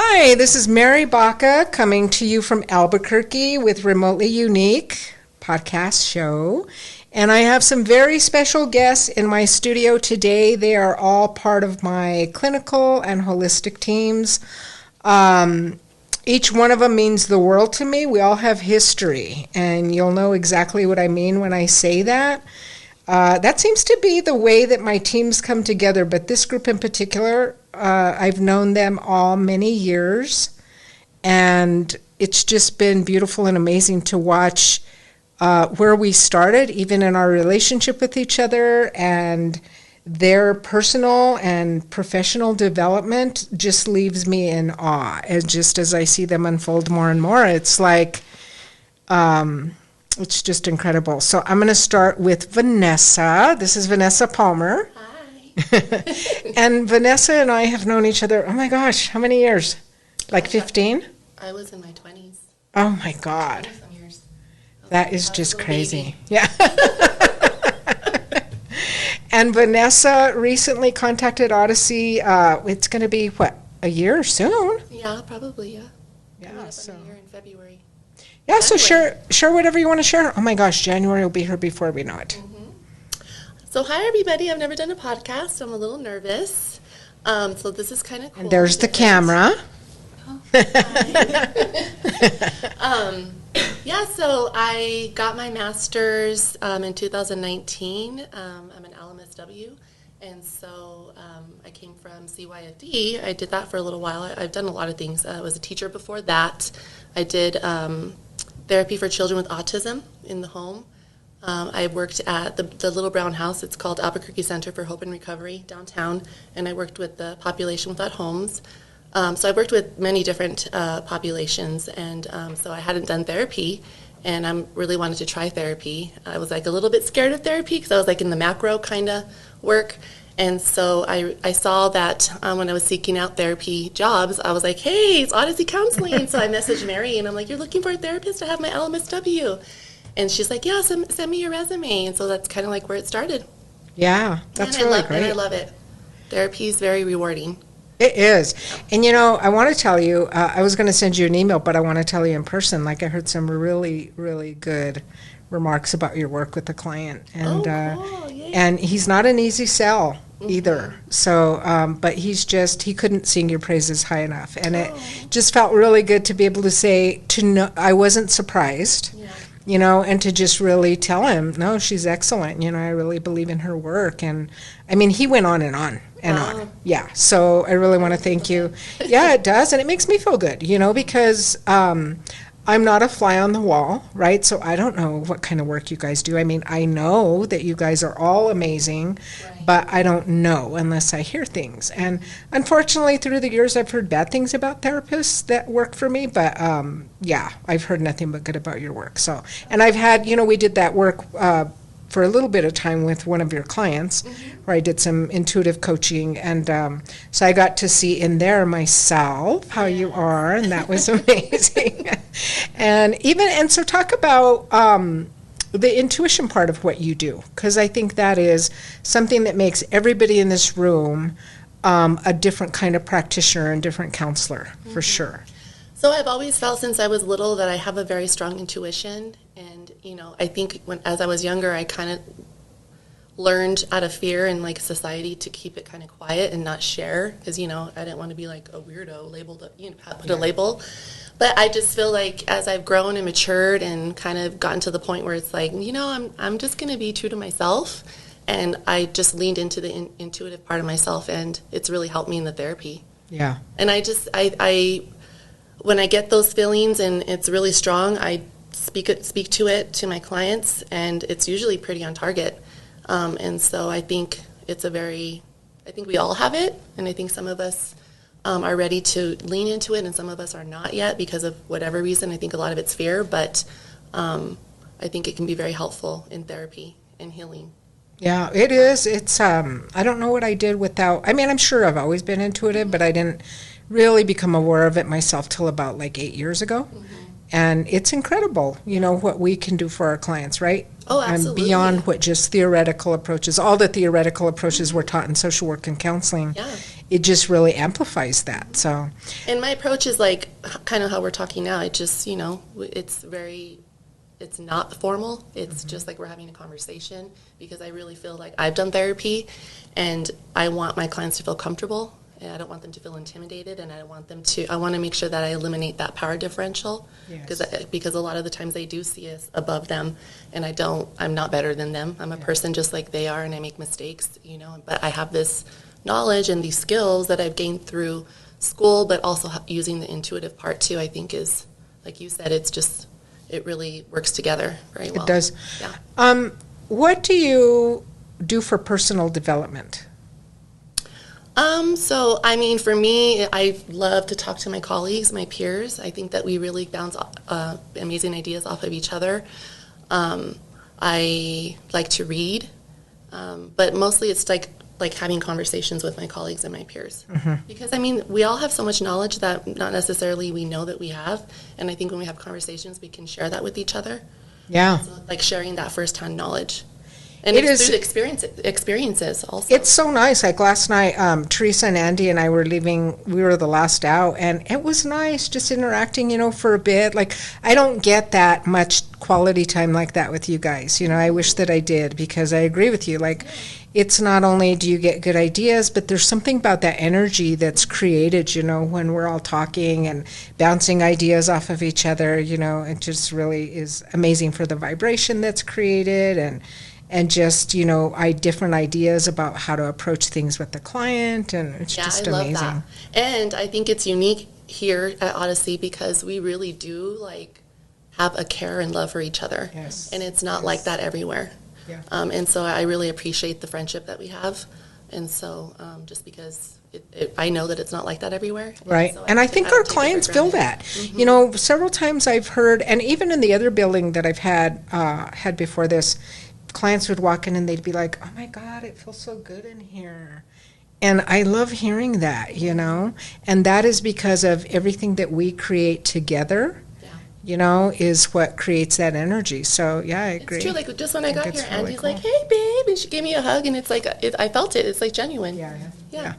Hi, this is Mary Baca coming to you from Albuquerque with Remotely Unique podcast show. And I have some very special guests in my studio today. They are all part of my clinical and holistic teams. Each one of them means the world to me. We all have history, and you'll know exactly what I mean when I say that. That seems to be the way that my teams come together, but this group in particular, I've known them all many years, and it's just been beautiful and amazing to watch where we started, even in our relationship with each other, and their personal and professional development just leaves me in awe. And just as I see them unfold more and more, it's like, it's just incredible. So I'm going to start with Vanessa. This is Vanessa Palmer. Hi. And Vanessa and I have known each other, oh my gosh, how many years? Like 15? I was in my 20s. Oh my God. Some years. That is just crazy. Yeah. And Vanessa recently contacted Odyssey. It's going to be, what, a year soon? Yeah, probably, yeah. Yeah, so. A year in February. Yeah, so share whatever you want to share. Oh my gosh, January will be here before we know it. Mm-hmm. So hi everybody, I've never done a podcast. I'm a little nervous. So this is kind of cool. And there's the camera. Oh, hi. Yeah, so I got my master's in 2019. I'm an LMSW, and so I came from CYFD. I did that for a little while. I've done a lot of things. I was a teacher before that. I did therapy for children with autism in the home. I worked at the Little Brown House. It's called Albuquerque Center for Hope and Recovery downtown, and I worked with the population without homes. So I worked with many different populations, and so I hadn't done therapy, and I really wanted to try therapy. I was like a little bit scared of therapy because I was like in the macro kind of work, and so I saw that when I was seeking out therapy jobs, I was like, hey, it's Odyssey Counseling. So I messaged Mary, and I'm like, you're looking for a therapist to have my LMSW? And she's like, yeah, send me your resume. And so that's kind of like where it started. Yeah, that's really great. And I love it. Therapy is very rewarding. It is. And, I want to tell you, I was going to send you an email, but I want to tell you in person, like I heard some really, really good remarks about your work with the client. And, cool. And he's not an easy sell either. So, but he couldn't sing your praises high enough. And it just felt really good to be able to say, I wasn't surprised. Yeah. And to just really tell him, no, she's excellent. I really believe in her work. And, I mean, he went on and on and on. Yeah, so I really want to thank you. Yeah, it does, and it makes me feel good, because I'm not a fly on the wall, right? So I don't know what kind of work you guys do. I mean, I know that you guys are all amazing, but I don't know unless I hear things. And unfortunately, through the years, I've heard bad things about therapists that work for me, but yeah, I've heard nothing but good about your work. So, and I've had, we did that work for a little bit of time with one of your clients, where I did some intuitive coaching, and so I got to see in there myself how you are, and that was amazing. and so talk about the intuition part of what you do, because I think that is something that makes everybody in this room a different kind of practitioner and different counselor, for sure. So I've always felt since I was little that I have a very strong intuition, and I think as I was younger, I kind of learned out of fear and like society to keep it kind of quiet and not share, because I didn't want to be like a weirdo labeled, put a label. But I just feel like as I've grown and matured and kind of gotten to the point where it's like, I'm just going to be true to myself, and I just leaned into the intuitive part of myself, and it's really helped me in the therapy. Yeah. And I when I get those feelings and it's really strong, I speak to it to my clients, and it's usually pretty on target. And so I think I think we all have it, and I think some of us are ready to lean into it, and some of us are not yet because of whatever reason. I think a lot of it's fear, but I think it can be very helpful in therapy and healing. Yeah, it is. It's, I don't know what I did without, I'm sure I've always been intuitive, but I didn't really become aware of it myself till about like 8 years ago. And it's incredible, what we can do for our clients, right? Oh, absolutely. And beyond what just theoretical approaches, all the theoretical approaches we're taught in social work and counseling, it just really amplifies that. So, And my approach is like kind of how we're talking now. It just, it's not formal. It's just like we're having a conversation, because I really feel like I've done therapy and I want my clients to feel comfortable, and I don't want them to feel intimidated, and I want to make sure that I eliminate that power differential, because a lot of the times they do see us above them, and I'm not better than them. I'm a person just like they are, and I make mistakes, but I have this knowledge and these skills that I've gained through school, but also using the intuitive part too, I think is, like you said, it really works together very well. It does. Yeah. What do you do for personal development? So, for me, I love to talk to my colleagues, my peers. I think that we really bounce amazing ideas off of each other. I like to read, but mostly it's like having conversations with my colleagues and my peers. Because, we all have so much knowledge that not necessarily we know that we have, and I think when we have conversations, we can share that with each other. Yeah. So, like sharing that firsthand knowledge. And It it's is- through the experiences also. It's so nice. Like last night, Theresa and Andie and I were leaving. We were the last out, and it was nice just interacting, for a bit. Like, I don't get that much quality time like that with you guys. I wish that I did, because I agree with you. Like, it's not only do you get good ideas, but there's something about that energy that's created, when we're all talking and bouncing ideas off of each other. It just really is amazing for the vibration that's created, and just, different ideas about how to approach things with the client, and it's just I love amazing. that. And I think it's unique here at Odyssey because we really do have a care and love for each other. Yes. And it's not like that everywhere. Yeah. And so I really appreciate the friendship that we have. And so just because I know that it's not like that everywhere. Right. So And I think don't our take it for clients feel granted. that. Several times I've heard, and even in the other building that I've had before this, clients would walk in and they'd be like, "Oh my God, it feels so good in here." And I love hearing that, and that is because of everything that we create together, is what creates that energy. So, yeah, I agree. It's true. Like, just when I got it's here, really Andie's cool. like, "Hey, babe," and she gave me a hug, and it's like, I felt it. It's like genuine. Yeah.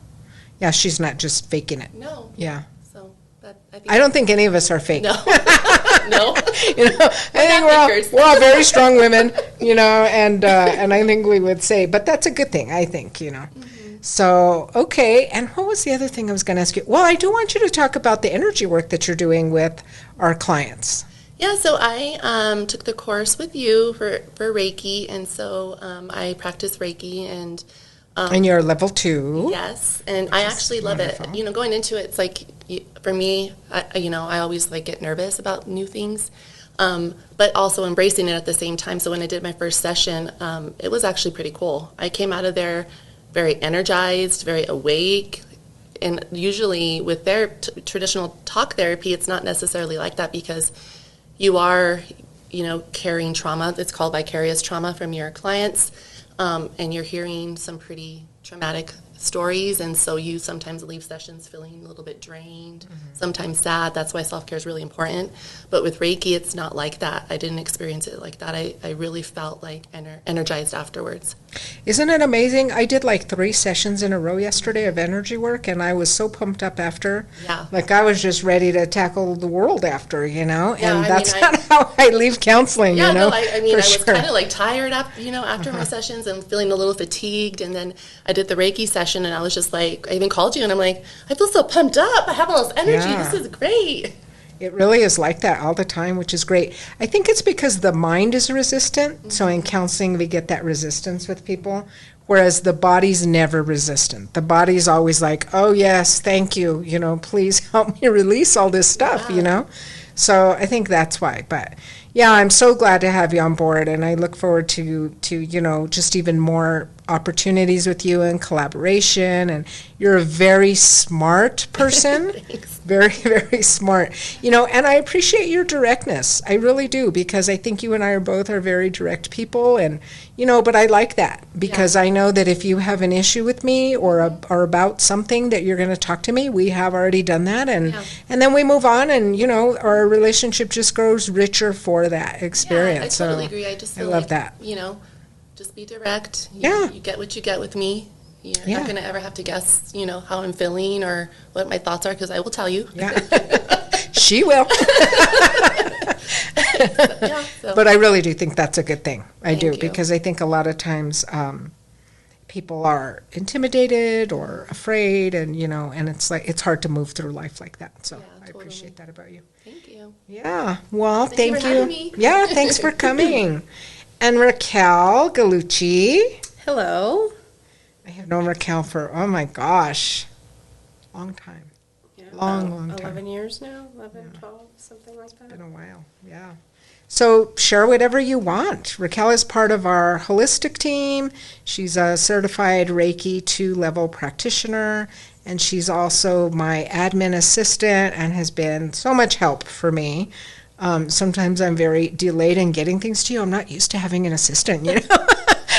Yeah, she's not just faking it. No. Yeah. So I think I don't think any of us are fake. No. No. I think we're all very strong women, and I think we would say, but that's a good thing, I think, So, okay, and what was the other thing I was going to ask you? Well, I do want you to talk about the energy work that you're doing with our clients. Yeah, so I took the course with you for Reiki, and so I practice Reiki, and you're level 2. yes, and I actually love wonderful. it. Going into it, it's like, for me, I always get nervous about new things, but also embracing it at the same time. So when I did my first session, it was actually pretty cool. I came out of there very energized, very awake, and usually with their traditional talk therapy, it's not necessarily like that because you are, carrying trauma. It's called vicarious trauma from your clients, and you're hearing some pretty traumatic stories, and so you sometimes leave sessions feeling a little bit drained, sometimes sad. That's why self-care is really important. But with Reiki, it's not like that. I didn't experience it like that. I really felt like energized afterwards. Isn't it amazing? I did like 3 sessions in a row yesterday of energy work, and I was so pumped up after. Yeah. Like I was just ready to tackle the world after, and I that's mean, not how I leave counseling, Yeah, no, for I was sure. kind of tired after my sessions and feeling a little fatigued, and then I did the Reiki session, and I was just like, I even called you, and I'm like, I feel so pumped up. I have all this energy. Yeah. This is great. It really is like that all the time, which is great. I think it's because the mind is resistant. So in counseling, we get that resistance with people, whereas the body's never resistant. The body's always like, oh, yes, thank you. Please help me release all this stuff, So I think that's why. But, yeah, I'm so glad to have you on board, and I look forward to just even more opportunities with you and collaboration. And you're a very smart person. Thanks. Very, very smart. And I appreciate your directness. I really do, because I think you and I are very direct people, and but I like that because I know that if you have an issue with me or about something that you're going to talk to me, we have already done that, and then we move on, and our relationship just grows richer for that experience. Yeah, I totally So agree. I just feel love like, that. just be direct. Yeah. You get what you get with me, You're Yeah. not going to ever have to guess, how I'm feeling or what my thoughts are, because I will tell you. Yeah. She will. So. But I really do think that's a good thing. I do, Thank you. because I think a lot of times people are intimidated or afraid, and and it's hard to move through life like that. So Yeah, I totally. appreciate that about you. Thank you. Yeah. Well, thank you for you. having me. Yeah, thanks for coming. And Raquel Gallucci. Hello. I have known Raquel for, oh my gosh, long time. Yeah, Long, about long time. 11 years now, 11, 12, something like that. Been a while, yeah. So share whatever you want. Raquel is part of our holistic team. She's a certified Reiki 2-level practitioner, and she's also my admin assistant and has been so much help for me. Sometimes I'm very delayed in getting things to you. I'm not used to having an assistant,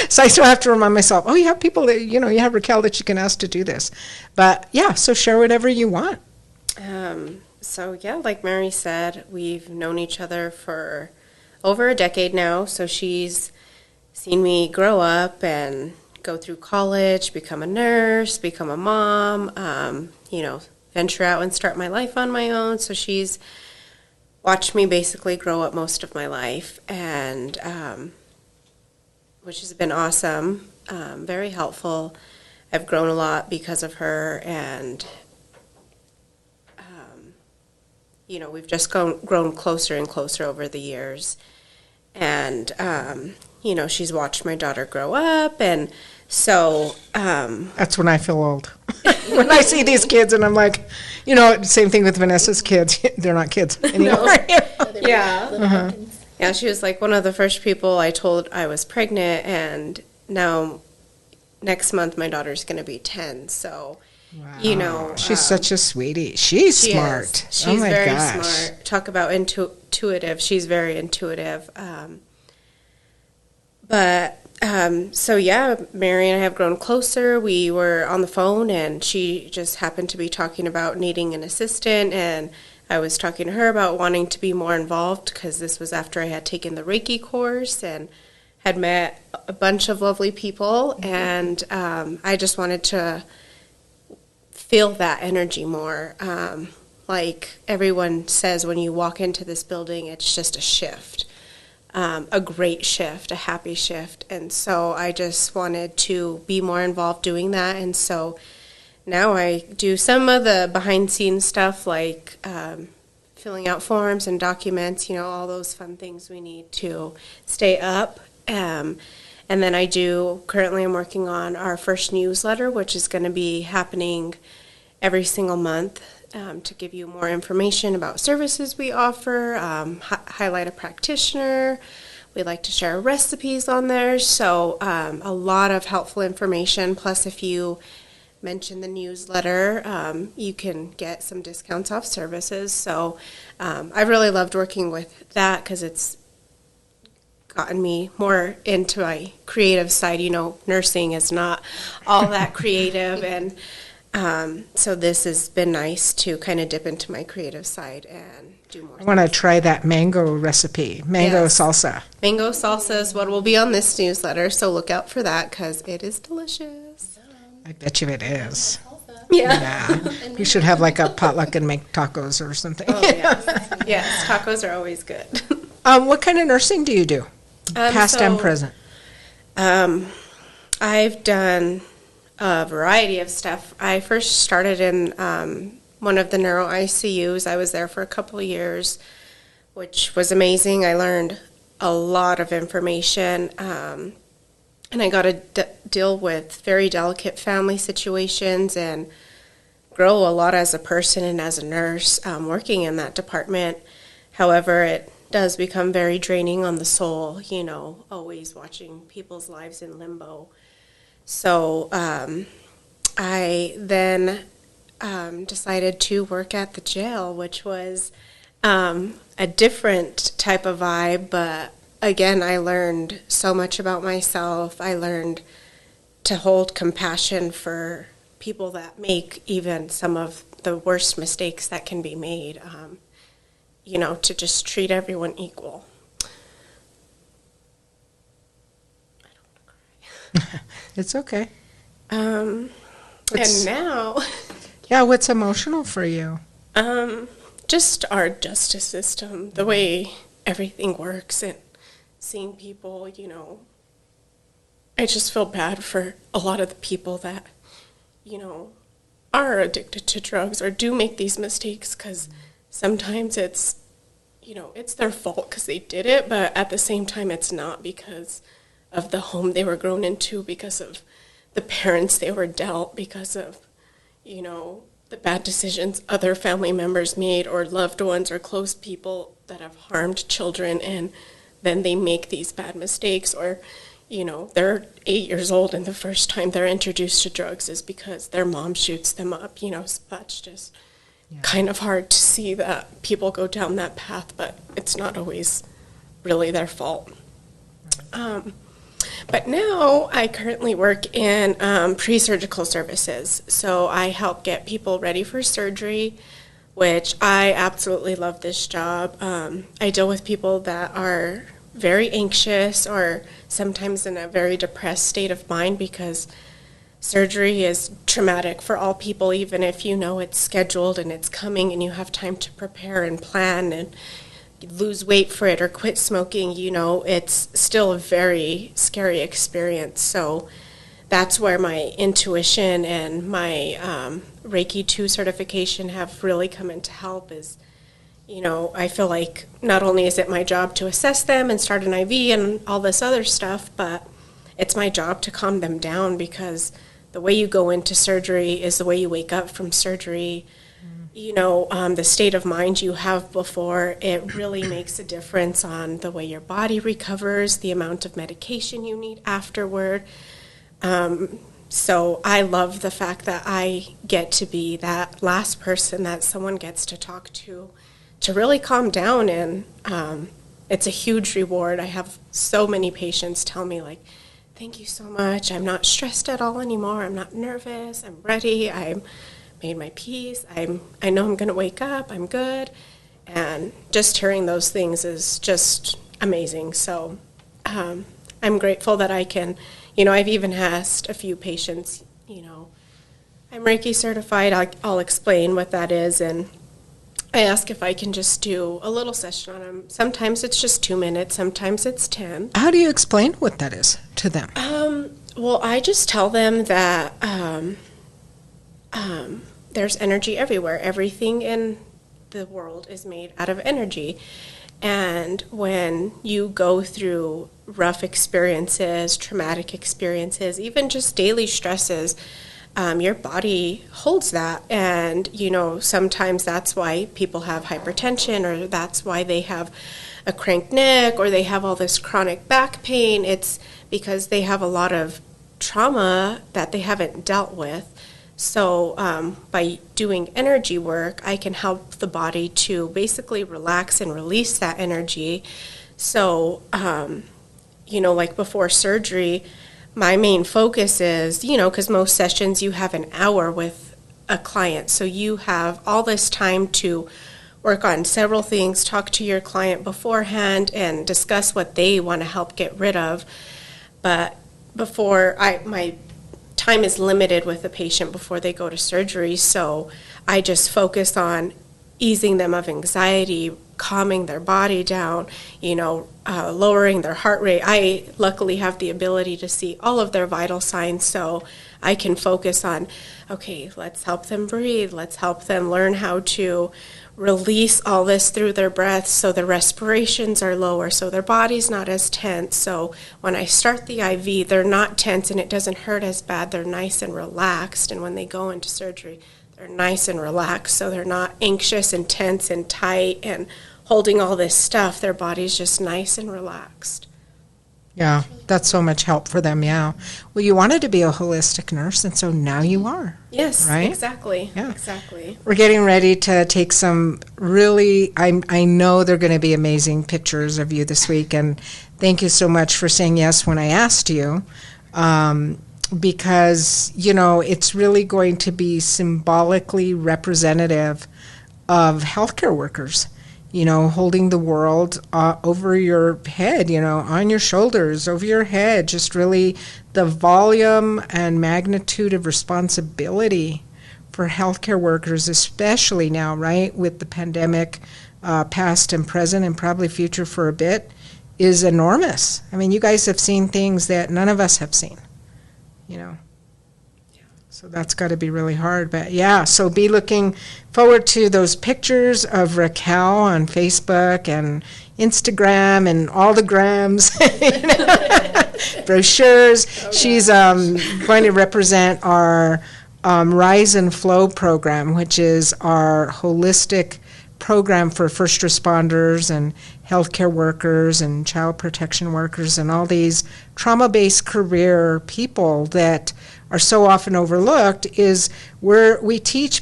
So I still have to remind myself, oh, you have people that, you have Raquel that you can ask to do this. But yeah, so share whatever you want. So yeah, like Mary said, we've known each other for over a decade now. So she's seen me grow up and go through college, become a nurse, become a mom, venture out and start my life on my own. So she's watched me basically grow up most of my life, and which has been awesome, very helpful. I've grown a lot because of her, and we've just grown closer and closer over the years. And she's watched my daughter grow up, and so That's when I feel old. When I see these kids and I'm like, same thing with Vanessa's kids. They're not kids anymore. yeah. Yeah, she was like one of the first people I told I was pregnant, and now next month my daughter's going to be 10. So, Wow. She's such a sweetie. She's smart. She's oh my very gosh. smart. Talk about intuitive. She's very intuitive. So yeah, Mary and I have grown closer. We were on the phone, and she just happened to be talking about needing an assistant, and I was talking to her about wanting to be more involved, because this was after I had taken the Reiki course and had met a bunch of lovely people, and I just wanted to feel that energy more. Like everyone says, when you walk into this building, it's just a shift, a great shift, a happy shift, and so I just wanted to be more involved doing that, and so now I do some of the behind-scenes stuff, like filling out forms and documents, all those fun things we need to stay up. And then currently I'm working on our first newsletter, which is going to be happening every single month, to give you more information about services we offer, highlight a practitioner. We like to share recipes on there, so a lot of helpful information. Plus, if you mention the newsletter, you can get some discounts off services. So I've really loved working with that, because it's gotten me more into my creative side. Nursing is not all that creative, and so this has been nice to kind of dip into my creative side and do more. I want to try that mango recipe, mango salsa. Mango salsa is what will be on this newsletter, so look out for that, because it is delicious. I bet you it is. Yeah. We should have like a potluck and make tacos or something. Oh, yes. Yes, tacos are always good. What kind of nursing do you do? Past and present. I've done a variety of stuff. I first started in one of the neuro ICUs. I was there for a couple of years, which was amazing. I learned a lot of information, and I got to deal with very delicate family situations and grow a lot as a person and as a nurse working in that department. However, it does become very draining on the soul, always watching people's lives in limbo. So I then decided to work at the jail, which was a different type of vibe, but again, I learned so much about myself. I learned to hold compassion for people that make even some of the worst mistakes that can be made, to just treat everyone equal. I don't want to cry. It's okay. And now, Yeah, what's emotional for you? just our justice system, the way everything works, and seeing people, I just feel bad for a lot of the people that, are addicted to drugs or do make these mistakes, because sometimes it's their fault because they did it, but at the same time it's not because of the home they were grown into, because of the parents they were dealt, because of, the bad decisions other family members made, or loved ones or close people that have harmed children, and then they make these bad mistakes, or they're 8 years old and the first time they're introduced to drugs is because their mom shoots them up, so that's just kind of hard to see that people go down that path, but it's not always really their fault. But now I currently work in pre-surgical services, so I help get people ready for surgery, which I absolutely love this job. I deal with people that are very anxious or sometimes in a very depressed state of mind, because surgery is traumatic for all people, even if it's scheduled and it's coming and you have time to prepare and plan and lose weight for it or quit smoking. It's still a very scary experience. So that's where my intuition and my Reiki 2 certification have really come into help. Is I feel like not only is it my job to assess them and start an IV and all this other stuff, but it's my job to calm them down, because the way you go into surgery is the way you wake up from surgery. The state of mind you have before, it really makes a difference on the way your body recovers, the amount of medication you need afterward. So I love the fact that I get to be that last person that someone gets to talk to really calm down, and it's a huge reward. I have so many patients tell me, like, thank you so much, I'm not stressed at all anymore, I'm not nervous, I'm ready, I'm made my peace, I know I'm going to wake up, I'm good, and just hearing those things is just amazing. So I'm grateful that I can, I've even asked a few patients, I'm Reiki certified, I'll explain what that is, and I ask if I can just do a little session on them. Sometimes it's just 2 minutes, sometimes it's 10. How do you explain what that is to them? Well, I just tell them that there's energy everywhere. Everything in the world is made out of energy. And when you go through rough experiences, traumatic experiences, even just daily stresses, your body holds that. And, sometimes that's why people have hypertension, or that's why they have a cranked neck, or they have all this chronic back pain. It's because they have a lot of trauma that they haven't dealt with. So by doing energy work, I can help the body to basically relax and release that energy. So, like before surgery, my main focus is, because most sessions you have an hour with a client. So you have all this time to work on several things, talk to your client beforehand and discuss what they want to help get rid of. But my time is limited with the patient before they go to surgery, so I just focus on easing them of anxiety, calming their body down, lowering their heart rate. I luckily have the ability to see all of their vital signs, so I can focus on, okay, let's help them breathe, let's help them learn how to release all this through their breath so their respirations are lower, so their body's not as tense. So when I start the IV, they're not tense and it doesn't hurt as bad. They're nice and relaxed. And when they go into surgery, they're nice and relaxed, so they're not anxious and tense and tight and holding all this stuff. Their body's just nice and relaxed. Yeah, that's so much help for them, yeah. Well, you wanted to be a holistic nurse, and so now you are. Yes, right? Exactly. Yeah. Exactly. We're getting ready to take some really, I know they're going to be amazing pictures of you this week, and thank you so much for saying yes when I asked you, because, it's really going to be symbolically representative of healthcare workers. Holding the world over your head, on your shoulders, over your head, just really the volume and magnitude of responsibility for healthcare workers, especially now, right, with the pandemic, past and present and probably future for a bit, is enormous. I mean, you guys have seen things that none of us have seen, you know. So that's got to be really hard. But yeah, so be looking forward to those pictures of Raquel on Facebook and Instagram and all the grams, brochures. She's going to represent our Rise and Flow program, which is our holistic program for first responders and healthcare workers and child protection workers and all these trauma-based career people that are so often overlooked. Is where we teach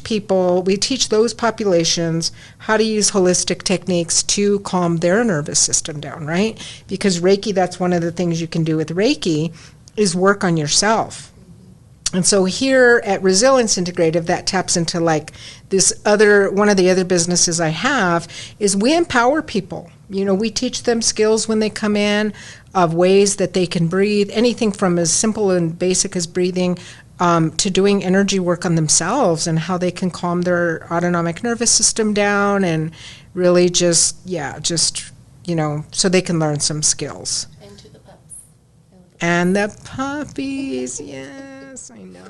those populations how to use holistic techniques to calm their nervous system down, right? Because Reiki, that's one of the things you can do with Reiki, is work on yourself. And so here at Resilience Integrative, that taps into like one of the other businesses I have, is we empower people. You know, we teach them skills when they come in of ways that they can breathe, anything from as simple and basic as breathing to doing energy work on themselves and how they can calm their autonomic nervous system down and really just, you know, so they can learn some skills. And to the pups. And the puppies, yes, I know.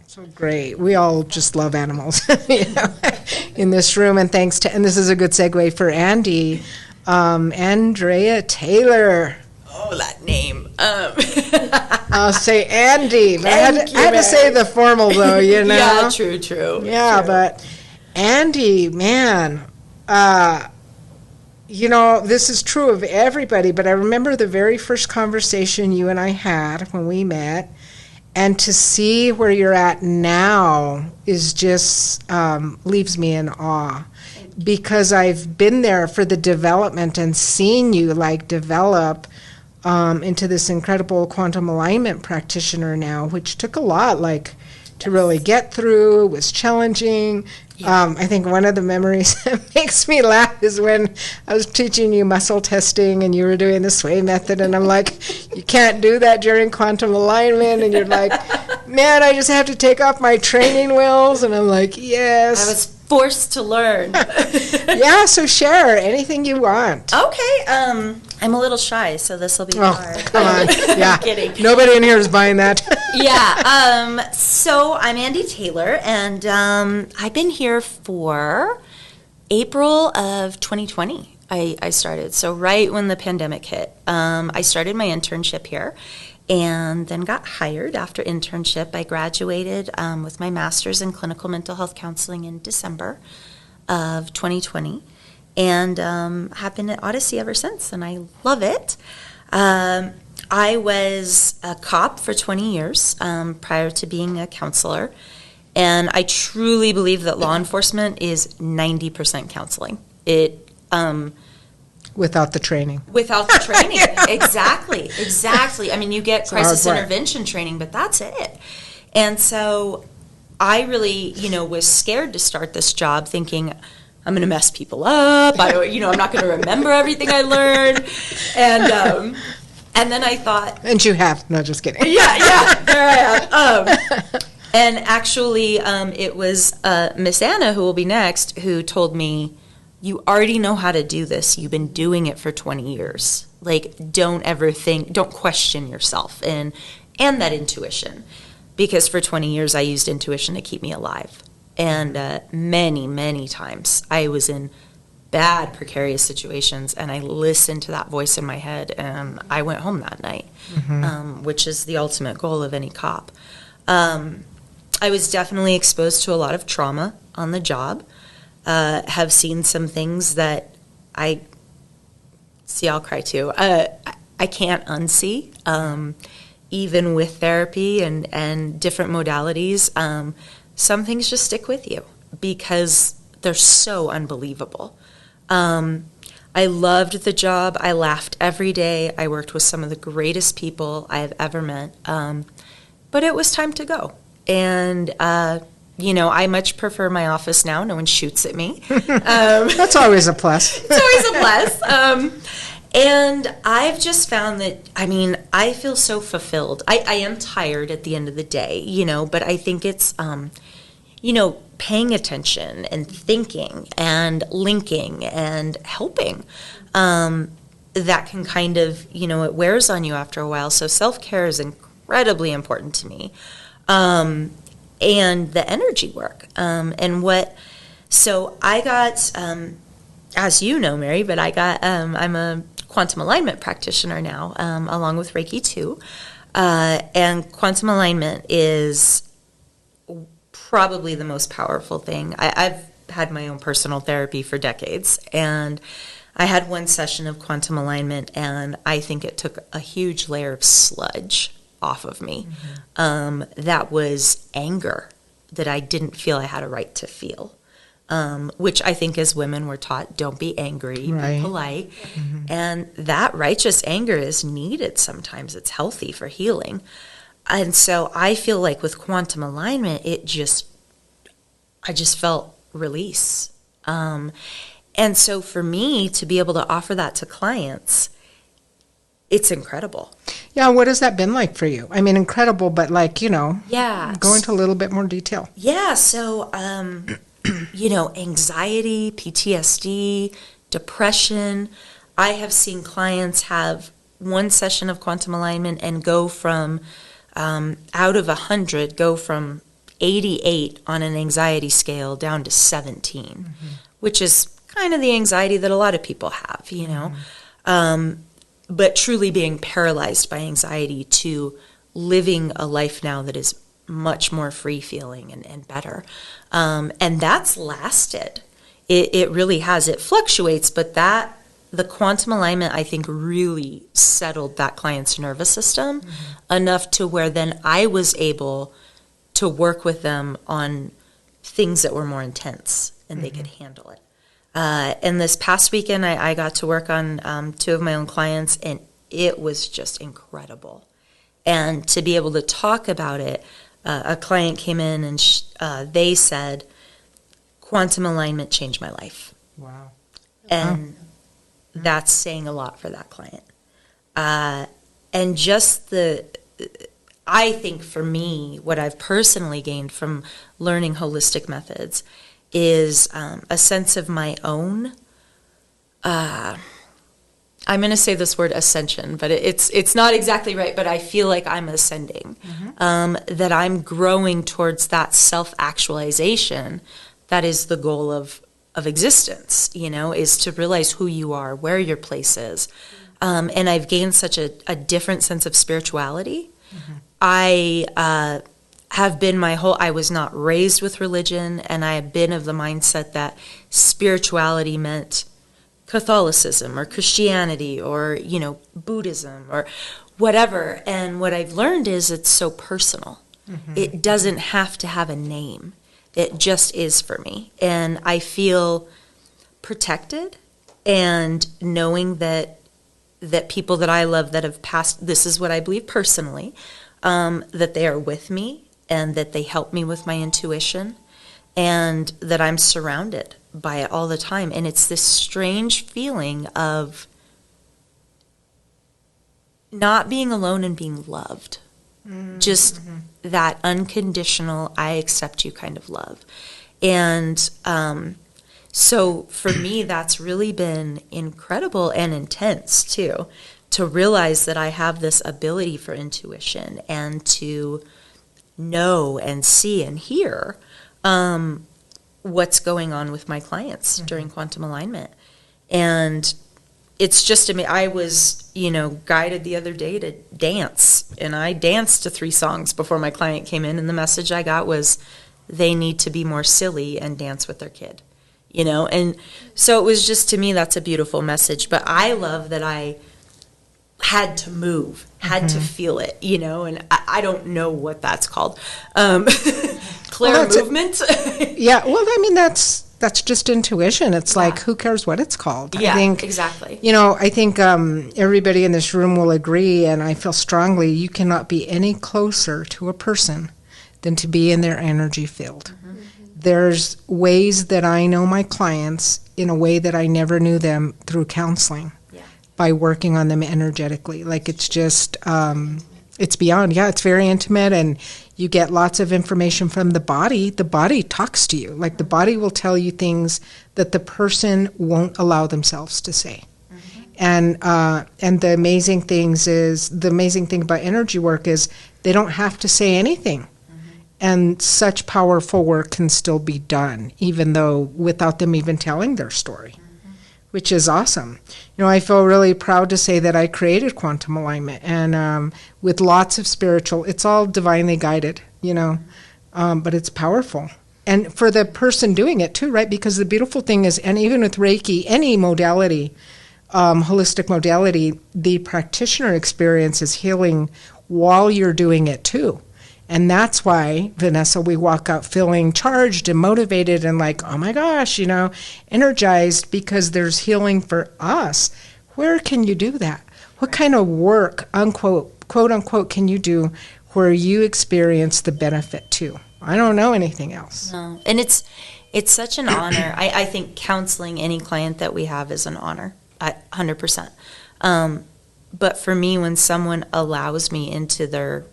So great. We all just love animals, you know, in this room. And and this is a good segue for Andie, Andie Taylor. Oh, that name. I'll say Andie, but I had to say the formal though, you know. Yeah, true. Yeah, true. But Andie, man, you know, this is true of everybody, but I remember the very first conversation you and I had when we met, and to see where you're at now is just leaves me in awe, because I've been there for the development and seen you like develop into this incredible quantum alignment practitioner now, which took a lot to really get through. It was challenging. Yeah. I think one of the memories that makes me laugh is when I was teaching you muscle testing and you were doing the sway method, and I'm like, you can't do that during quantum alignment, and you're like, man, I just have to take off my training wheels, and I'm like, yes. I was forced to learn. Yeah, so share anything you want. Okay, I'm a little shy, so this will be hard. Come on. Yeah. I'm kidding. Nobody in here is buying that. Yeah, so I'm Andie Taylor, and I've been here for April of 2020. I started, so right when the pandemic hit. I started my internship here and then got hired after internship. I graduated with my master's in clinical mental health counseling in December of 2020, and have been at Odyssey ever since, and I love it. I was a cop for 20 years prior to being a counselor, and I truly believe that law enforcement is 90% counseling. Without the training. Without the training. Yeah. Exactly. I mean, you get crisis hard part. Intervention training, but that's it. And so I really, was scared to start this job thinking, I'm going to mess people up. I'm not going to remember everything I learned. And then I thought. And you have. No, just kidding. Yeah, there I am. And actually, it was Miss Anna, who will be next, who told me, you already know how to do this. You've been doing it for 20 years. Don't question yourself and that intuition. Because for 20 years, I used intuition to keep me alive. And many, many times, I was in bad, precarious situations, and I listened to that voice in my head, and I went home that night, which is the ultimate goal of any cop. I was definitely exposed to a lot of trauma on the job. Have seen some things that I'll cry too. I can't unsee, even with therapy and different modalities. Some things just stick with you because they're so unbelievable. I loved the job. I laughed every day. I worked with some of the greatest people I have ever met. But it was time to go. And I much prefer my office now. No one shoots at me. That's always a plus. It's always a plus. And I've just found that, I feel so fulfilled. I am tired at the end of the day, but I think it's, paying attention and thinking and linking and helping. That can kind of, it wears on you after a while. So self-care is incredibly important to me. And the energy work. So I got, as you know, Mary, but I'm a quantum alignment practitioner now, along with Reiki too. And quantum alignment is probably the most powerful thing. I've had my own personal therapy for decades, and I had one session of quantum alignment, and I think it took a huge layer of sludge off of me. That was anger that I didn't feel I had a right to feel. Which I think as women we're taught, don't be angry, Right. be polite. And that righteous anger is needed sometimes. It's healthy for healing. And so I feel like with quantum alignment, I just felt release. And so for me to be able to offer that to clients, it's incredible. Yeah, what has that been like for you? I mean, incredible, but Yeah. go into a little bit more detail. Yeah, so anxiety, PTSD, depression. I have seen clients have one session of quantum alignment and go from, out of 100, go from 88 on an anxiety scale down to 17, which is kind of the anxiety that a lot of people have, but truly being paralyzed by anxiety to living a life now that is much more free-feeling and better. And that's lasted. It really has. It fluctuates, but the quantum alignment, I think, really settled that client's nervous system enough to where then I was able to work with them on things that were more intense and they could handle it. And this past weekend, I got to work on 2 of my own clients, and it was just incredible. And to be able to talk about it, a client came in and they said, quantum alignment changed my life. Wow. And that's saying a lot for that client. And just I think for me, what I've personally gained from learning holistic methods is a sense of my own, I'm going to say this word ascension, but it's not exactly right, but I feel like I'm ascending, that I'm growing towards that self-actualization that is the goal of existence, is to realize who you are, where your place is. And I've gained such a different sense of spirituality. I have been I was not raised with religion, and I have been of the mindset that spirituality meant Catholicism or Christianity or, Buddhism or whatever. And what I've learned is it's so personal. It doesn't have to have a name. It just is for me. And I feel protected, and knowing that people that I love that have passed, this is what I believe personally, that they are with me and that they help me with my intuition, and that I'm surrounded by it all the time. And it's this strange feeling of not being alone and being loved. Just that unconditional, I accept you kind of love. And so for me, that's really been incredible and intense too, to realize that I have this ability for intuition and to know and see and hear what's going on with my clients during quantum alignment. And it's just, I was, guided the other day to dance, and I danced to 3 songs before my client came in, and the message I got was they need to be more silly and dance with their kid, and so it was just, to me, that's a beautiful message. But I love that I had to move, had to feel it, and I don't know what that's called. Clear movement. Yeah, well, that's just intuition. It's like, who cares what it's called? Yeah, I think, exactly. I think everybody in this room will agree, and I feel strongly, you cannot be any closer to a person than to be in their energy field. There's ways that I know my clients in a way that I never knew them through counseling. by working on them energetically. Like it's just, it's beyond, it's very intimate, and you get lots of information from the body. The body talks to you. Like the body will tell you things that the person won't allow themselves to say. And the amazing thing about energy work is they don't have to say anything. And such powerful work can still be done, even though without them even telling their story, which is awesome. You know, I feel really proud to say that I created quantum alignment, and with lots of spiritual, it's all divinely guided, you know, but it's powerful. And for the person doing it too, right? Because the beautiful thing is, and even with Reiki, any modality, holistic modality, the practitioner experience is healing while you're doing it too. And that's why, Vanessa, we walk out feeling charged and motivated and like, oh my gosh, you know, energized, because there's healing for us. Where can you do that? What kind of work, unquote, quote unquote, can you do where you experience the benefit too? I don't know anything else. No. And it's such an honor. I think counseling any client that we have is an honor, 100%. But for me, when someone allows me into their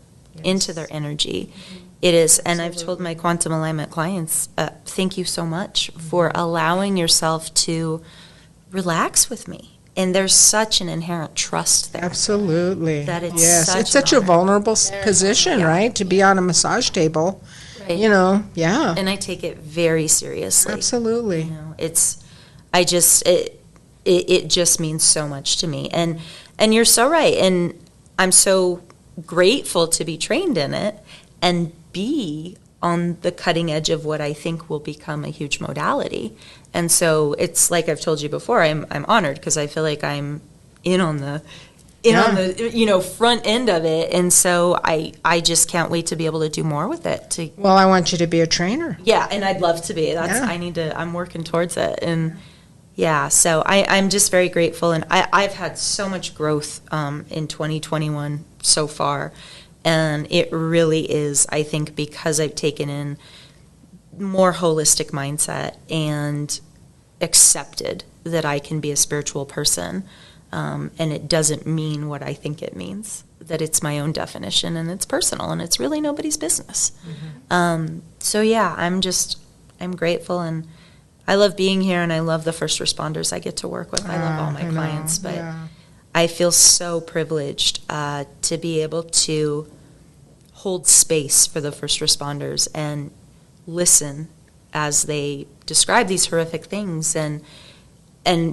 energy, it is, and I've told my quantum alignment clients, thank you so much for allowing yourself to relax with me. And there's such an inherent trust there. Absolutely. That it's it's such a vulnerable position, right? To be on a massage table, right. You know, And I take it very seriously. Absolutely. You know, it just means so much to me. And you're so right. And I'm so grateful to be trained in it and be on the cutting edge of what I think will become a huge modality. And so it's like I've told you before, I'm honored because I feel like I'm on the front end of it, and so I just can't wait to be able to do more with it. Well, I want you to be a trainer. Yeah, and I'd love to be. I'm working towards it, and so I'm just very grateful, and I've had so much growth in 2021 so far, and it really is, I think, because I've taken in more holistic mindset and accepted that I can be a spiritual person, and it doesn't mean what I think it means, that it's my own definition and it's personal and it's really nobody's business. I'm grateful, and I love being here, and I love the first responders I get to work with. I love all my clients, but I feel so privileged to be able to hold space for the first responders and listen as they describe these horrific things, and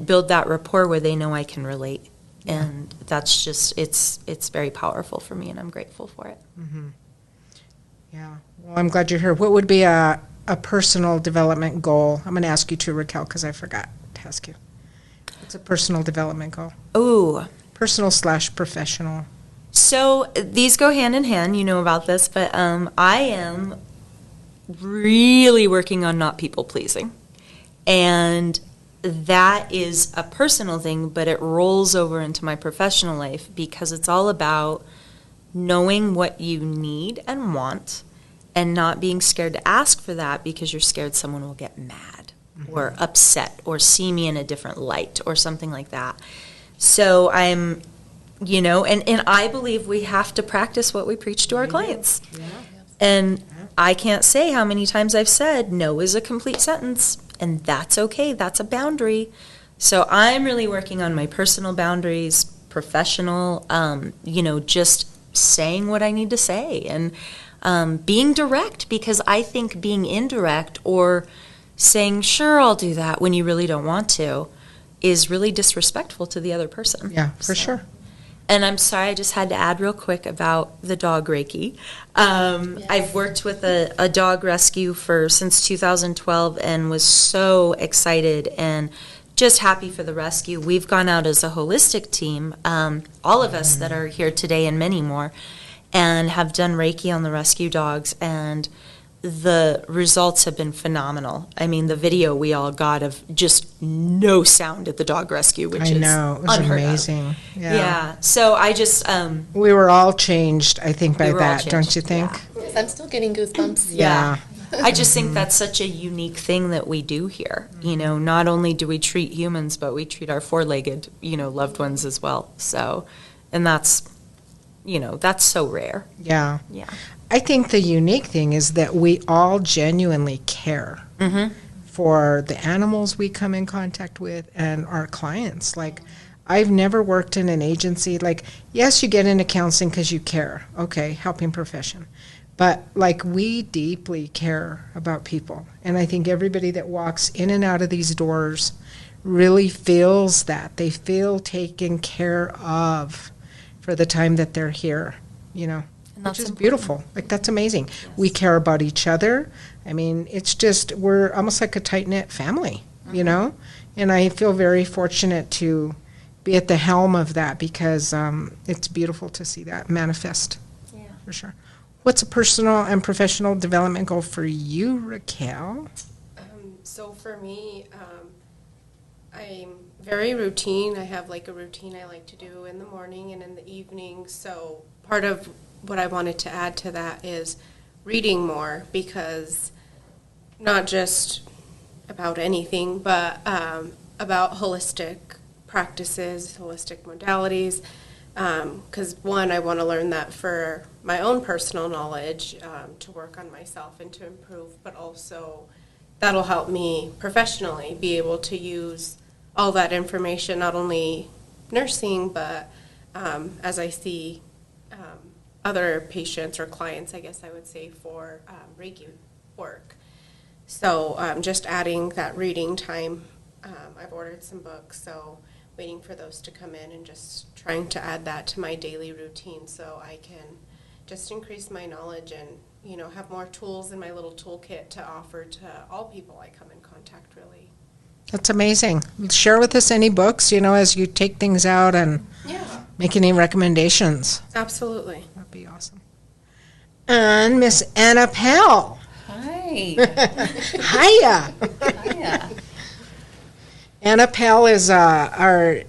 build that rapport where they know I can relate. And that's just, it's very powerful for me, and I'm grateful for it. Yeah. Well, I'm glad you're here. What would be a personal development goal? I'm going to ask you too, Raquel, because I forgot to ask you. What's a personal development goal? Ooh. Personal/professional. So these go hand in hand. You know about this, but I am really working on not people pleasing. And that is a personal thing, but it rolls over into my professional life because it's all about knowing what you need and want and not being scared to ask for that because you're scared someone will get mad or upset or see me in a different light or something like that. So I'm, and I believe we have to practice what we preach to our clients. Yeah. And I can't say how many times I've said no is a complete sentence, and that's okay. That's a boundary. So I'm really working on my personal boundaries, professional, just saying what I need to say, and being direct, because I think being indirect or saying, sure, I'll do that when you really don't want to is really disrespectful to the other person. Yeah, for sure. And I'm sorry, I just had to add real quick about the dog Reiki. Yes. I've worked with a dog rescue since 2012 and was so excited and just happy for the rescue. We've gone out as a holistic team, all of us that are here today and many more, and have done Reiki on the rescue dogs, and the results have been phenomenal. I mean, the video we all got of just no sound at the dog rescue, which I know, it was amazing. Of. Yeah. So I just we were all changed, I think, by that, don't you think? Yeah. I'm still getting goosebumps. Yeah. I just think that's such a unique thing that we do here. You know, not only do we treat humans, but we treat our four-legged, loved ones as well. So, and that's so rare. Yeah. Yeah. I think the unique thing is that we all genuinely care for the animals we come in contact with and our clients. Like, I've never worked in an agency, like, yes, you get into counseling because you care. Okay, helping profession. But, like, we deeply care about people. And I think everybody that walks in and out of these doors really feels that. They feel taken care of for the time that they're here, which is beautiful. Like, that's amazing. Yes. We care about each other. I mean, it's just, we're almost like a tight-knit family, And I feel very fortunate to be at the helm of that because it's beautiful to see that manifest, for sure. What's a personal and professional development goal for you, Raquel? So for me, I'm very routine. I have like a routine I like to do in the morning and in the evening. So part of what I wanted to add to that is reading more, because not just about anything, but about holistic practices, holistic modalities. Because one, I want to learn that for my own personal knowledge, to work on myself and to improve, but also that'll help me professionally be able to use all that information, not only nursing, but as I see other patients or clients, I guess I would say, for Reiki work. So just adding that reading time. I've ordered some books, so waiting for those to come in and just trying to add that to my daily routine so I can just increase my knowledge and, have more tools in my little toolkit to offer to all people I come in contact, really. That's amazing. Share with us any books, as you take things out and make any recommendations. Absolutely. That'd be awesome. And Miss Anna Pell. Hi. Hiya. Hiya. Anna Pell is our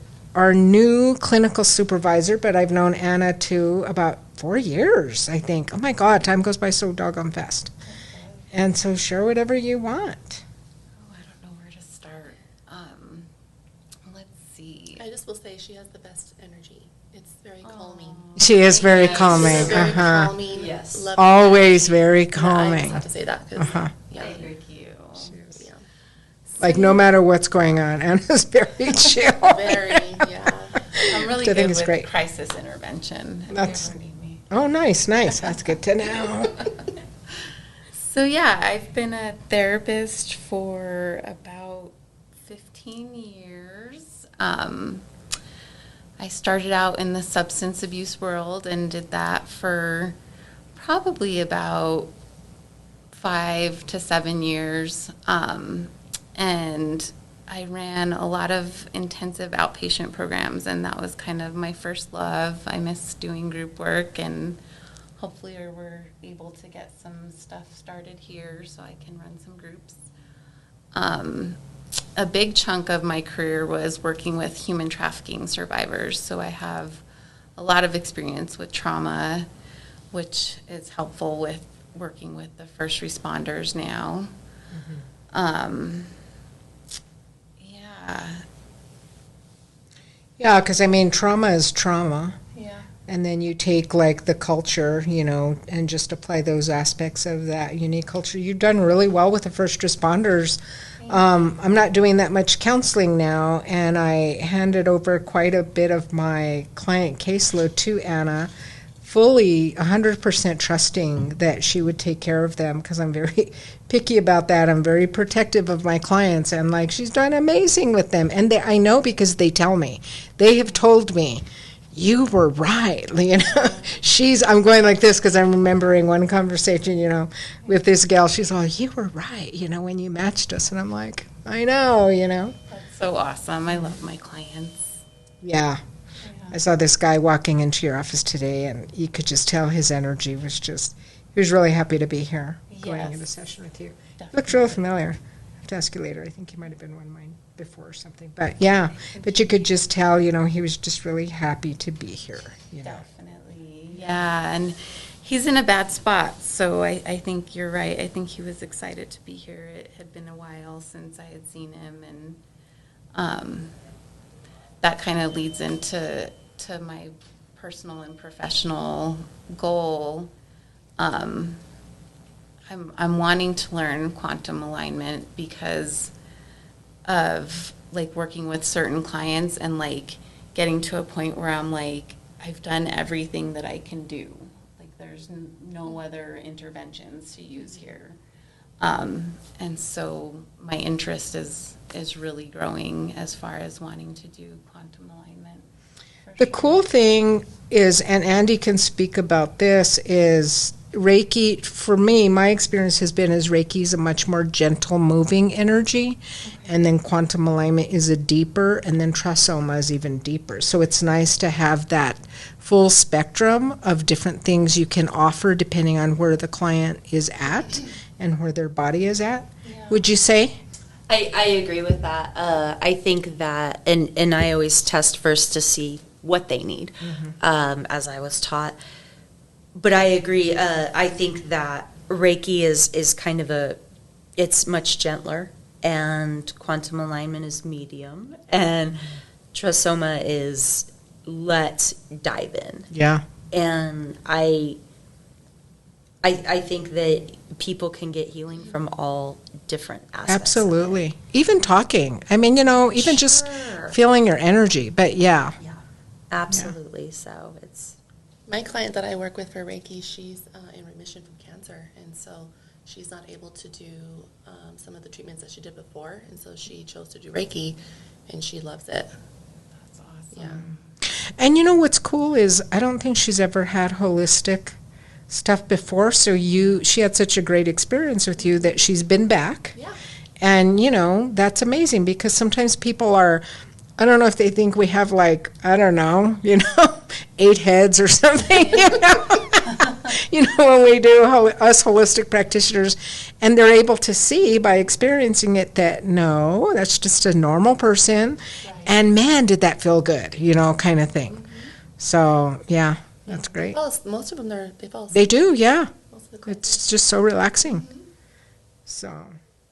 new clinical supervisor, but I've known Anna too about 4 years, I think. Oh my God, time goes by so doggone fast. And so share whatever you want. Oh, I don't know where to start. Let's see. I just will say she has the best energy. It's very calming. She is very Yes. calming. She's very calming. Yes. lovely Always very energy. Yeah, I calming. just have to say that because, Thank you. yeah. Like, no matter what's going on, Anna's very chill. Very, yeah. I'm really I think good it's with great. crisis intervention. If That's- you ever need me. Oh, nice. That's good to know. So yeah, I've been a therapist for about 15 years. I started out in the substance abuse world and did that for probably about 5 to 7 years. And I ran a lot of intensive outpatient programs, and that was kind of my first love. I miss doing group work, and hopefully we're able to get some stuff started here so I can run some groups. A big chunk of my career was working with human trafficking survivors, so I have a lot of experience with trauma, which is helpful with working with the first responders now. Yeah, because, I mean, trauma is trauma. Yeah. And then you take, like, the culture, and just apply those aspects of that unique culture. You've done really well with the first responders. I'm not doing that much counseling now, and I handed over quite a bit of my client caseload to Anna, fully 100% trusting that she would take care of them, because I'm very picky about that. I'm very protective of my clients, and, like, she's done amazing with them. And I know because they tell me. They have told me, you were right, I'm going like this because I'm remembering one conversation, with this gal. She's all, you were right, when you matched us. And I'm like, I know. That's so awesome. I love my clients. Yeah. I saw this guy walking into your office today, and you could just tell his energy was just, he was really happy to be here, going Yes. into session with you. Definitely. Looks real familiar. I have to ask you later. I think he might have been one of mine before or something. But yeah, but you could just tell, he was just really happy to be here. Definitely. Yeah, and he's in a bad spot. So I think you're right. I think he was excited to be here. It had been a while since I had seen him, and that kind of leads into my personal and professional goal. I'm wanting to learn quantum alignment because of like working with certain clients and like getting to a point where I'm like, I've done everything that I can do. Like there's no other interventions to use here. And so my interest is really growing as far as wanting to do quantum alignment. The cool thing is, and Andie can speak about this, is Reiki, for me, my experience has been is Reiki is a much more gentle moving energy, and then quantum alignment is a deeper, and then Trasoma is even deeper. So it's nice to have that full spectrum of different things you can offer depending on where the client is at and where their body is at. Yeah. Would you say? I agree with that. I think that, and I always test first to see what they need, as I was taught. But I agree. I think that Reiki is kind of it's much gentler, and quantum alignment is medium, and Trasoma is let's dive in. Yeah. And I think that people can get healing from all different aspects. Absolutely. Even talking. I mean, even just feeling your energy. But yeah. Yeah, absolutely. Yeah. So it's... My client that I work with for Reiki, she's in remission from cancer. And so she's not able to do some of the treatments that she did before. And so she chose to do Reiki, and she loves it. That's awesome. Yeah. And what's cool is I don't think she's ever had holistic stuff before, so she had such a great experience with you that she's been back. Yeah. And that's amazing, because sometimes people are, I don't know if they think we have 8 heads or something, when we do us holistic practitioners, and they're able to see by experiencing it that no, that's just a normal person, right. And man, did that feel good, kind of thing. Mm-hmm. So yeah. That's great. Most of them, they fall asleep. They do, yeah. It's just so relaxing. Mm-hmm. So,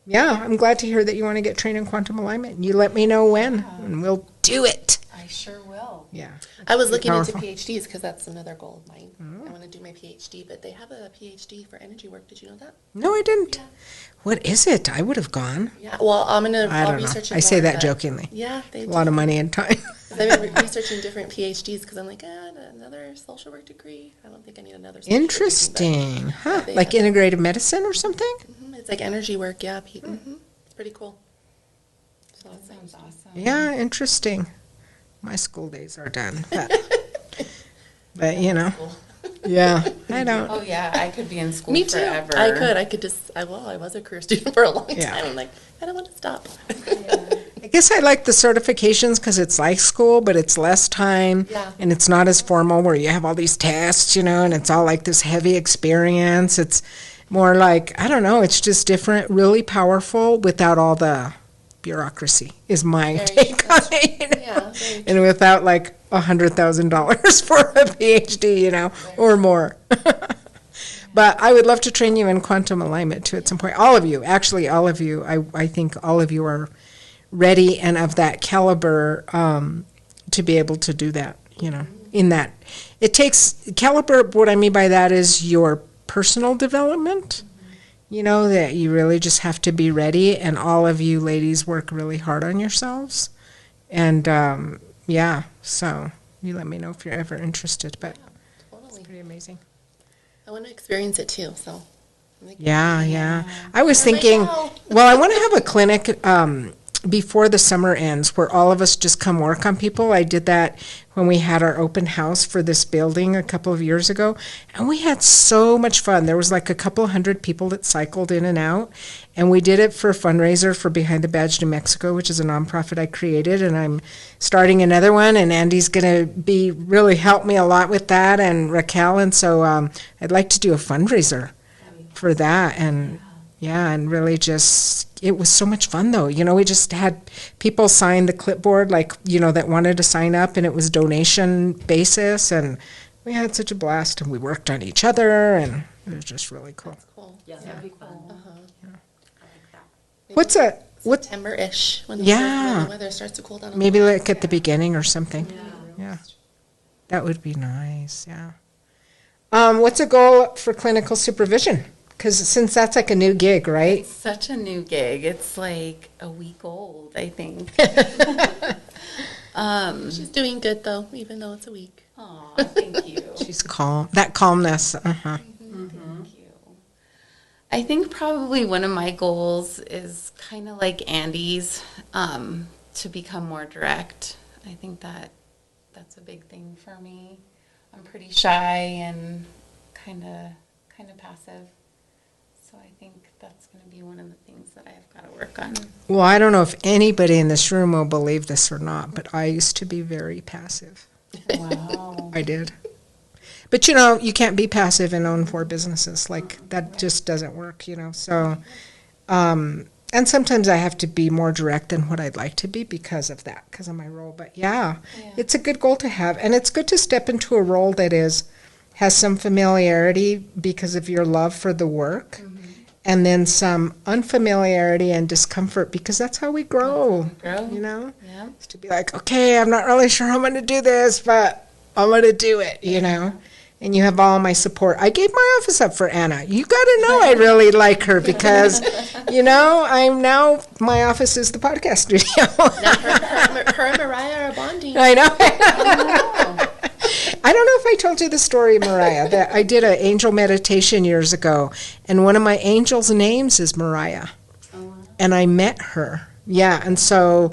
yeah, I'm glad to hear that you want to get trained in quantum alignment. You let me know when, and we'll do it. I sure will. Yeah. I was looking into PhDs because that's another goal of mine. I want to do my PhD, but they have a PhD for energy work. Did you know that? No, I didn't. Yeah. What is it? I would have gone. Yeah, well, I'll research it. I say that jokingly. Yeah, they do. A lot of money and time. I've been researching different PhDs because I'm like, another social work degree? I don't think I need another social Interesting. Work degree, huh? Like integrative medicine or something? Mm-hmm. It's like energy work, yeah. Mm-hmm. It's pretty cool. So that sounds awesome. Yeah, interesting. My school days are done. But yeah, I don't. Oh, yeah, I could be in school Me too. forever. I could just, I was a career student for a long time. Yeah. I'm like, I don't want to stop. Yeah. I guess I like the certifications because it's like school, but it's less time, and it's not as formal where you have all these tests, and it's all like this heavy experience. It's more like, I don't know, it's just different, really powerful without all the bureaucracy is my take on it, Yeah, and without like $100,000 for a PhD, or more. But I would love to train you in quantum alignment too at some point. All of you, actually, all of you. I think all of you are ready and of that caliber to be able to do that, in that. It takes caliber, what I mean by that is your personal development, that you really just have to be ready, and all of you ladies work really hard on yourselves. And, so you let me know if you're ever interested, but totally. it's pretty amazing. I want to experience it too, so. Yeah. I was thinking, well, I want to have a clinic before the summer ends where all of us just come work on people. I did that when we had our open house for this building a couple of years ago, and we had so much fun. There was like a couple hundred people that cycled in and out, and we did it for a fundraiser for Behind the Badge New Mexico, which is a nonprofit I created, and I'm starting another one, and Andie's going to really help me a lot with that, and Raquel, and so I'd like to do a fundraiser for that, and and really just, it was so much fun though. We just had people sign the clipboard, that wanted to sign up, and it was donation basis, and we had such a blast, and we worked on each other, and it was just really cool. Cool. Yeah, that'd be fun. What's September-ish when Yeah. the weather starts to cool down. maybe like at the beginning or something? Yeah. That would be nice, yeah. What's a goal for clinical supervision? Because since that's like a new gig, right? It's such a new gig. It's like a week old, I think. She's doing good though, even though it's a week. Aw, thank you. She's calm. That calmness. Uh-huh. Thank you. I think probably one of my goals is kind of like Andie's, to become more direct. I think that's a big thing for me. I'm pretty shy and kind of passive. So I think that's going to be one of the things that I've got to work on. Well, I don't know if anybody in this room will believe this or not, but I used to be very passive. Wow. I did. But, you know, you can't be passive and own 4 businesses. Like, that just doesn't work, you know. So, and sometimes I have to be more direct than what I'd like to be because of that, because of my role. But, yeah, it's a good goal to have. And it's good to step into a role that has some familiarity because of your love for the work. And then some unfamiliarity and discomfort because that's how we grow. You know? Yeah. It's to be like, okay, I'm not really sure how I'm going to do this, but I'm going to do it, you know? And you have all my support. I gave my office up for Anna. You got to know I really like her because, you know, my office is the podcast studio. Her and Mariah are bonding. I know. I don't know if I told you the story, Mariah, that I did an angel meditation years ago, and one of my angels' names is Mariah, and I met her. Yeah, and so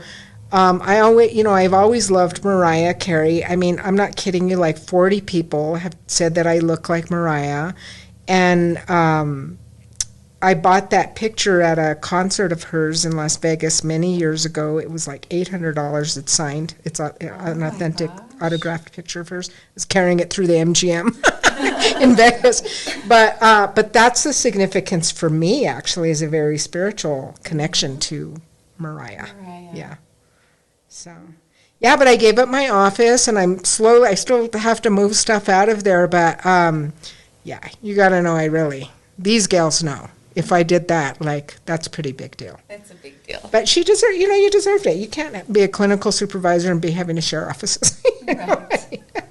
I've always loved Mariah Carey. I mean, I'm not kidding you. Like 40 people have said that I look like Mariah, and I bought that picture at a concert of hers in Las Vegas many years ago. It was like $800. It's signed. It's an authentic autographed picture of hers. I was carrying it through the MGM in Vegas. But that's the significance for me, actually, is a very spiritual connection to Mariah. Yeah. So, yeah, but I gave up my office, and I still have to move stuff out of there. But, yeah, you got to know these gals know. If I did that, like, that's a pretty big deal. It's a big deal. But you deserved it. You can't be a clinical supervisor and be having to share offices. Right. Yeah.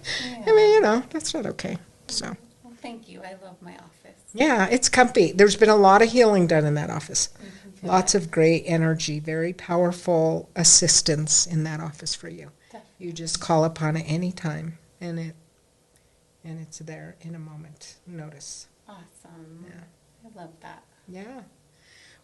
I mean, you know, that's not okay. So, Well, thank you. I love my office. yeah, it's comfy. There's been a lot of healing done in that office. Lots of great energy, very powerful assistance in that office for you. Definitely. You just call upon it any time, and it's there in a moment. Notice. Awesome. Yeah. I love that. Yeah.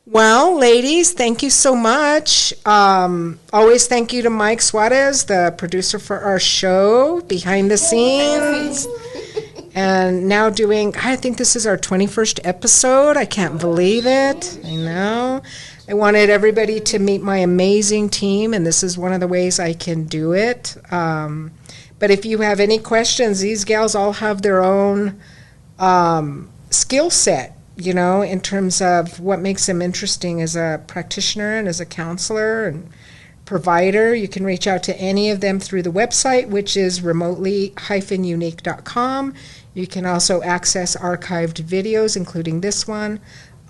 Well, ladies, thank you so much. Always thank you to Mike Suarez, the producer for our show, behind the scenes. And now I think this is our 21st episode. I can't believe it. I know. I wanted everybody to meet my amazing team, and this is one of the ways I can do it. But if you have any questions, these gals all have their own skill set, you know, in terms of what makes them interesting as a practitioner and as a counselor and provider. You can reach out to any of them through the website, which is remotely-unique.com. You can also access archived videos, including this one,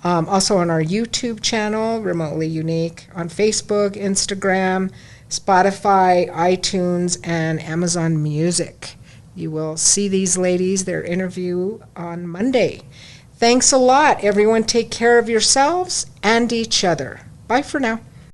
also on our YouTube channel, Remotely Unique, on Facebook, Instagram, Spotify, iTunes, and Amazon Music. You will see these ladies, their interview on Monday. Thanks a lot. Everyone take care of yourselves and each other. Bye for now.